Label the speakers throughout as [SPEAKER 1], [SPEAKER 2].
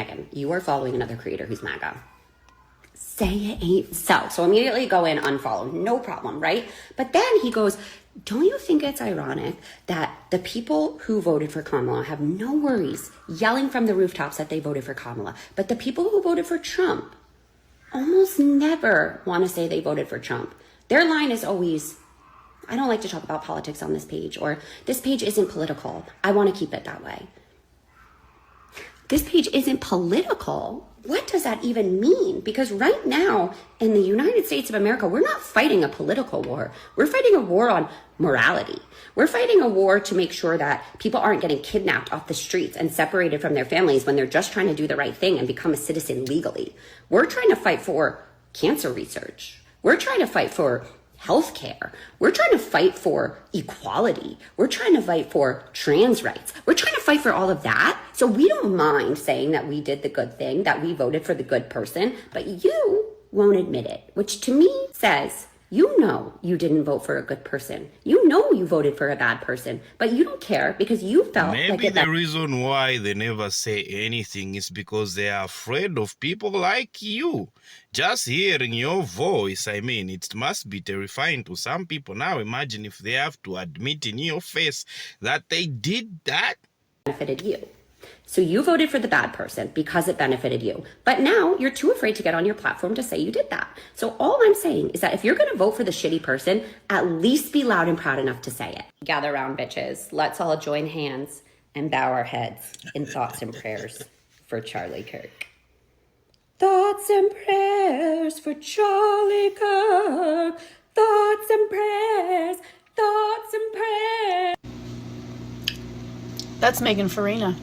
[SPEAKER 1] Megan, you are following another creator who's MAGA. Say it ain't so. So immediately go in, unfollow, no problem, right? But then he goes, don't you think it's ironic that the people who voted for Kamala have no worries yelling from the rooftops that they voted for Kamala, but the people who voted for Trump almost never want to say they voted for Trump. Their line is always, I don't like to talk about politics on this page, or this page isn't political. I want to keep it that way. This page isn't political. What does that even mean? Because right now in the United States of America, we're not fighting a political war. We're fighting a war on morality. We're fighting a war to make sure that people aren't getting kidnapped off the streets and separated from their families when they're just trying to do the right thing and become a citizen legally. We're trying to fight for cancer research. We're trying to fight for healthcare. We're trying to fight for equality. We're trying to fight for trans rights. We're trying to fight for all of that. So we don't mind saying that we did the good thing, that we voted for the good person, but you won't admit it, which to me says, you know you didn't vote for a good person. You know you voted for a bad person, but you don't care because you felt
[SPEAKER 2] Maybe the reason why they never say anything is because they are afraid of people like you. Just hearing your voice, I mean, it must be terrifying to some people. Now imagine if they have to admit in your face that they did that.
[SPEAKER 1] Benefited you. So you voted for the bad person because it benefited you. But now you're too afraid to get on your platform to say you did that. So all I'm saying is that if you're going to vote for the shitty person, at least be loud and proud enough to say it. Gather around, bitches. Let's all join hands and bow our heads in thoughts and prayers for Charlie Kirk. Thoughts and prayers for Charlie Kirk. Thoughts and prayers. Thoughts and prayers.
[SPEAKER 3] That's Megan Farina.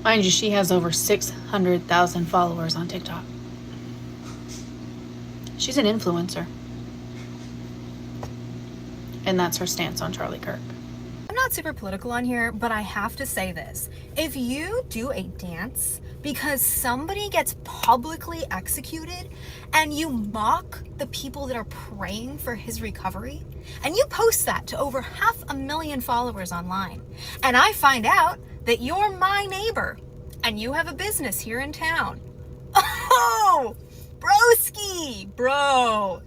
[SPEAKER 3] Mind you, she has over 600,000 followers on TikTok. She's an influencer. And that's her stance on Charlie Kirk.
[SPEAKER 4] I'm not super political on here, but I have to say this. If you do a dance because somebody gets publicly executed and you mock the people that are praying for his recovery, and you post that to over 500,000 followers online, and I find out that you're my neighbor and you have a business here in town. Oh, broski, bro.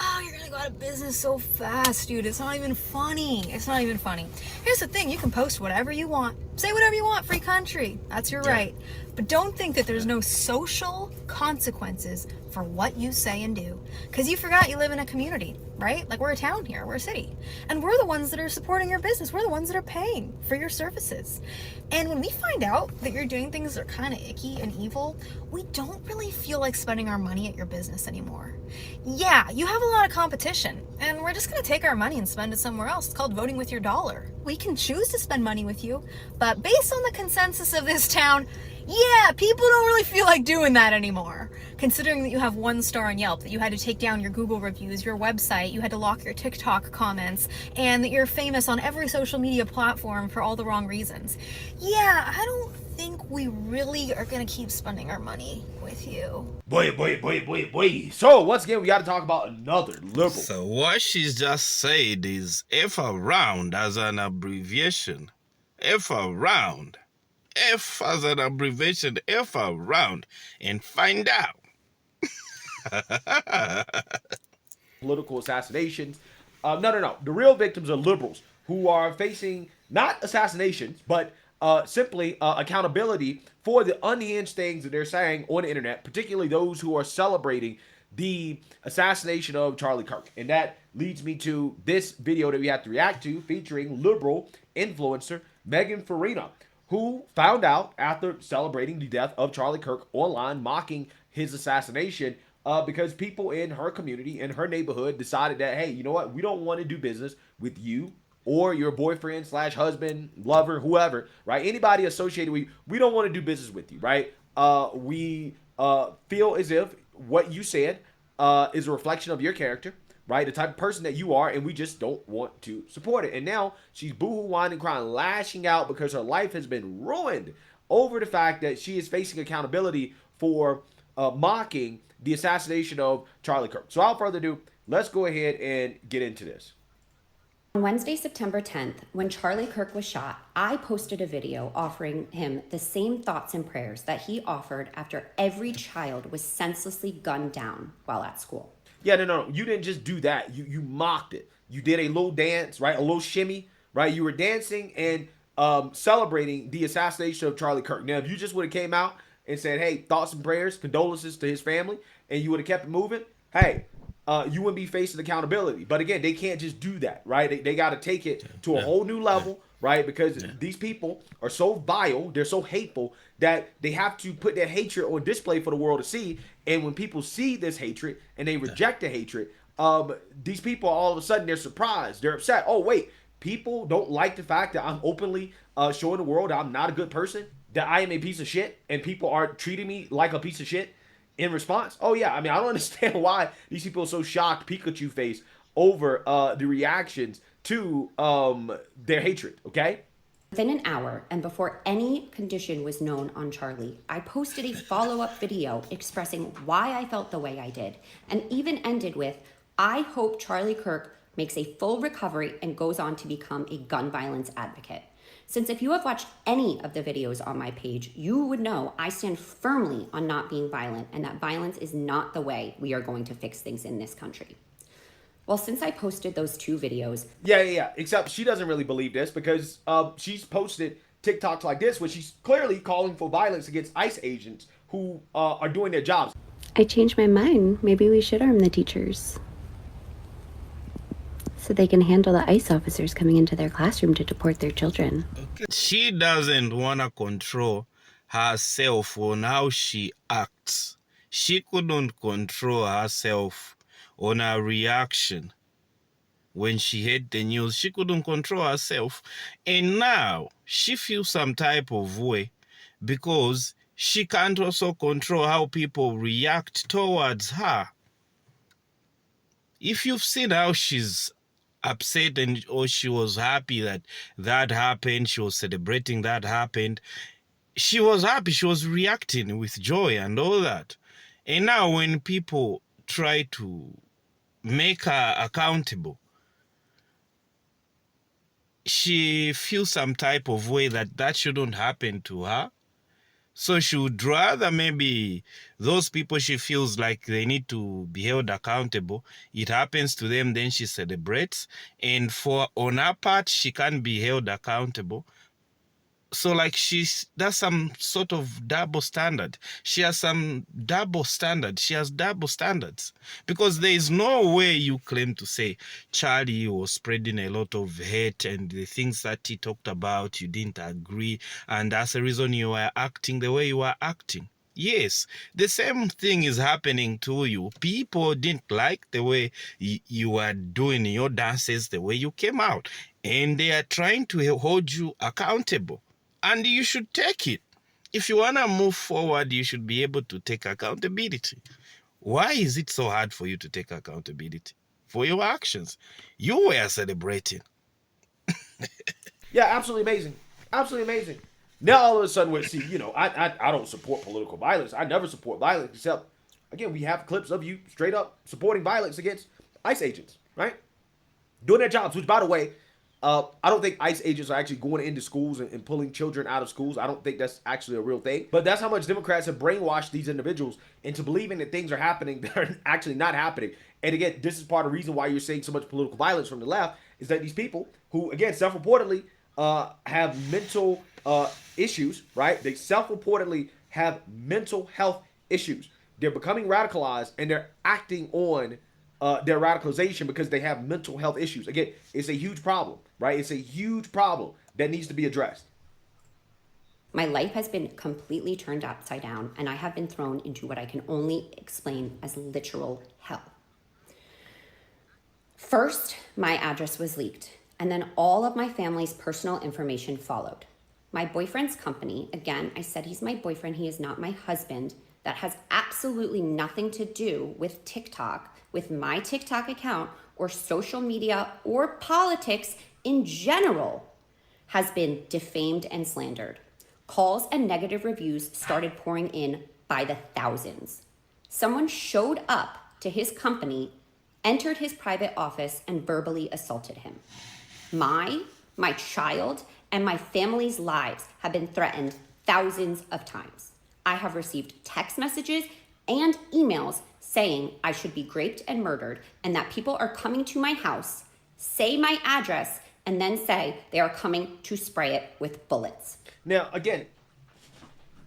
[SPEAKER 4] Oh, you're gonna go out of business so fast, dude. It's not even funny. It's not even funny. Here's the thing. You can post whatever you want. Say whatever you want. Free country. That's your right. But don't think that there's no social consequences for what you say and do. Because you forgot you live in a community, right? Like, we're a town here. We're a city. And we're the ones that are supporting your business. We're the ones that are paying for your services. And when we find out that you're doing things that are kind of icky and evil, we don't really feel like spending our money at your business anymore. Yeah, you have a lot of competition, and we're just going to take our money and spend it somewhere else. It's called voting with your dollar. We can choose to spend money with you, but based on the consensus of this town, yeah, people don't really feel like doing that anymore. Considering that you have 1 star on Yelp, that you had to take down your Google reviews, your website, you had to lock your TikTok comments, and that you're famous on every social media platform for all the wrong reasons. Yeah, I don't think we really are going to keep spending our money with you.
[SPEAKER 5] Boy. So, once again, we got to talk about another liberal.
[SPEAKER 2] So what she's just said is F around as an abbreviation. F around. F as an abbreviation, F around, and find out.
[SPEAKER 5] Political assassinations. No. The real victims are liberals who are facing not assassinations, but simply accountability for the unhinged things that they're saying on the internet, particularly those who are celebrating the assassination of Charlie Kirk. And that leads me to this video that we have to react to, featuring liberal influencer Megan Farina, who found out after celebrating the death of Charlie Kirk online, mocking his assassination, because people in her community, in her neighborhood, decided that, hey, you know what? We don't want to do business with you or your boyfriend / husband, lover, whoever, right? Anybody associated with you, we don't want to do business with you, right? We feel as if what you said is a reflection of your character, right? The type of person that you are, and we just don't want to support it. And now she's boohoo, whining, crying, lashing out because her life has been ruined over the fact that she is facing accountability for mocking the assassination of Charlie Kirk. So without further ado, let's go ahead and get into this.
[SPEAKER 1] On Wednesday, September 10th, when Charlie Kirk was shot, I posted a video offering him the same thoughts and prayers that he offered after every child was senselessly gunned down while at school.
[SPEAKER 5] Yeah, no. You didn't just do that. You mocked it. You did a little dance, right? A little shimmy, right? You were dancing and celebrating the assassination of Charlie Kirk. Now, if you just would have came out and said, hey, thoughts and prayers, condolences to his family, and you would have kept it moving, hey, you wouldn't be facing accountability. But again, they can't just do that, right? They got to take it to a whole new level, right? Because these people are so vile, they're so hateful that they have to put their hatred on display for the world to see. And when people see this hatred and they reject the hatred, these people all of a sudden they're surprised, they're upset. Oh wait, people don't like the fact that I'm openly showing the world that I'm not a good person, that I am a piece of shit, and people are treating me like a piece of shit in response. Oh yeah, I mean, I don't understand why these people are so shocked, Pikachu face, over the reactions to their hatred. Okay.
[SPEAKER 1] Within an hour, and before any condition was known on Charlie, I posted a follow-up video expressing why I felt the way I did, and even ended with, I hope Charlie Kirk makes a full recovery and goes on to become a gun violence advocate. Since if you have watched any of the videos on my page, you would know I stand firmly on not being violent, and that violence is not the way we are going to fix things in this country. Well, since I posted those two videos...
[SPEAKER 5] Yeah. Except she doesn't really believe this because she's posted TikToks like this where she's clearly calling for violence against ICE agents who are doing their jobs.
[SPEAKER 1] I changed my mind. Maybe we should arm the teachers so they can handle the ICE officers coming into their classroom to deport their children.
[SPEAKER 2] She doesn't want to control herself on how she acts. She couldn't control herself on her reaction when she heard the news. She couldn't control herself, and now she feels some type of way because she can't also control how people react towards her. If you've seen how she's upset or she was happy that happened, she was celebrating that happened, she was happy, she was reacting with joy and all that. And now when people try to make her accountable, she feels some type of way that shouldn't happen to her. So she would rather maybe those people she feels like they need to be held accountable, it happens to them, then she celebrates. And on her part, she can't be held accountable. So like that's some sort of double standard. She has double standards. Because there is no way you claim to say Charlie was spreading a lot of hate and the things that he talked about, you didn't agree. And that's the reason you are acting the way you are acting. Yes, the same thing is happening to you. People didn't like the way you were doing your dances, the way you came out. And they are trying to hold you accountable. And you should take it. If you want to move forward, you should be able to take accountability. Why is it so hard for you to take accountability for your actions? You were celebrating.
[SPEAKER 5] Yeah, absolutely amazing. Absolutely amazing. Now all of a sudden we're I don't support political violence. I never support violence, except again, we have clips of you straight up supporting violence against ICE agents, right? Doing their jobs, which by the way, I don't think ICE agents are actually going into schools and pulling children out of schools. I don't think that's actually a real thing. But that's how much Democrats have brainwashed these individuals into believing that things are happening that are actually not happening. And again, this is part of the reason why you're seeing so much political violence from the left, is that these people who, again, self-reportedly have mental issues, right? They self-reportedly have mental health issues. They're becoming radicalized and they're acting on their radicalization because they have mental health issues. Again, it's a huge problem, right? It's a huge problem that needs to be addressed.
[SPEAKER 1] My life has been completely turned upside down, and I have been thrown into what I can only explain as literal hell. First, my address was leaked, and then all of my family's personal information followed. My boyfriend's company, again, I said he's my boyfriend, he is not my husband, that has absolutely nothing to do with TikTok, with my TikTok account, or social media, or politics in general, has been defamed and slandered. Calls and negative reviews started pouring in by the thousands. Someone showed up to his company, entered his private office, and verbally assaulted him. my child, and my family's lives have been threatened thousands of times. I have received text messages and emails saying I should be raped and murdered, and that people are coming to my house, say my address, and then say they are coming to spray it with bullets.
[SPEAKER 5] Now, again,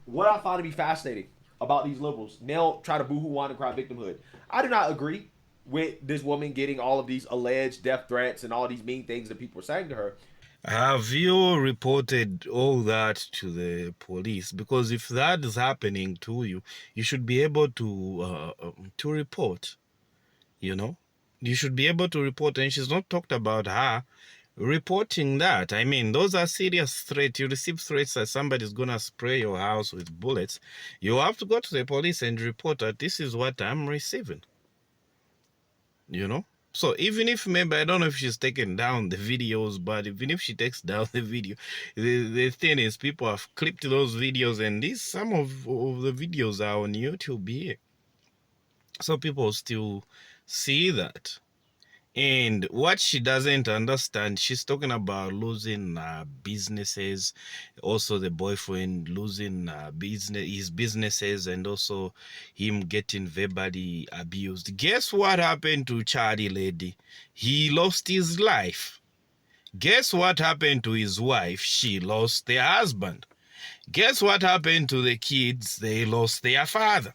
[SPEAKER 5] what I find to be fascinating about these liberals, they'll try to boohoo whine and cry victimhood. I do not agree with this woman getting all of these alleged death threats and all these mean things that people are saying to her.
[SPEAKER 2] Have you reported all that to the police? Because if that is happening to you, you should be able to report. You know, you should be able to report. And she's not talked about her reporting that. I mean, those are serious threats. You receive threats that somebody's gonna spray your house with bullets. You have to go to the police and report that this is what I'm receiving. You know? So even if maybe, I don't know if she's taken down the videos, but even if she takes down the video, the thing is people have clipped those videos, and some of the videos are on YouTube here. So people still see that. And what she doesn't understand, she's talking about losing businesses, also the boyfriend losing his businesses, and also him getting verbally abused. Guess what happened to Charlie Lady? He lost his life. Guess what happened to his wife? She lost their husband. Guess what happened to the kids? They lost their father.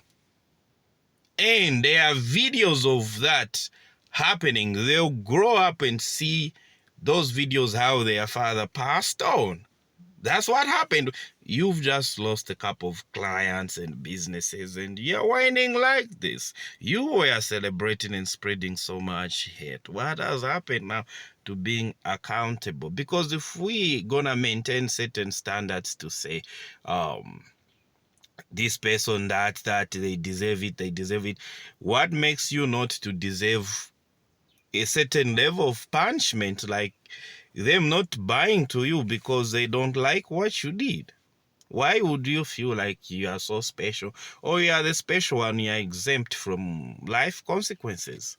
[SPEAKER 2] And there are videos of that happening. They'll grow up and see those videos how their father passed on. That's what happened. You've just lost a couple of clients and businesses, and you're whining like this. You were celebrating and spreading so much hate. What has happened now to being accountable? Because if we gonna maintain certain standards to say, this person, that they deserve it, what makes you not to deserve a certain level of punishment, like them not buying to you because they don't like what you did? Why would you feel like you are so special, or you are the special one, you are exempt from life consequences?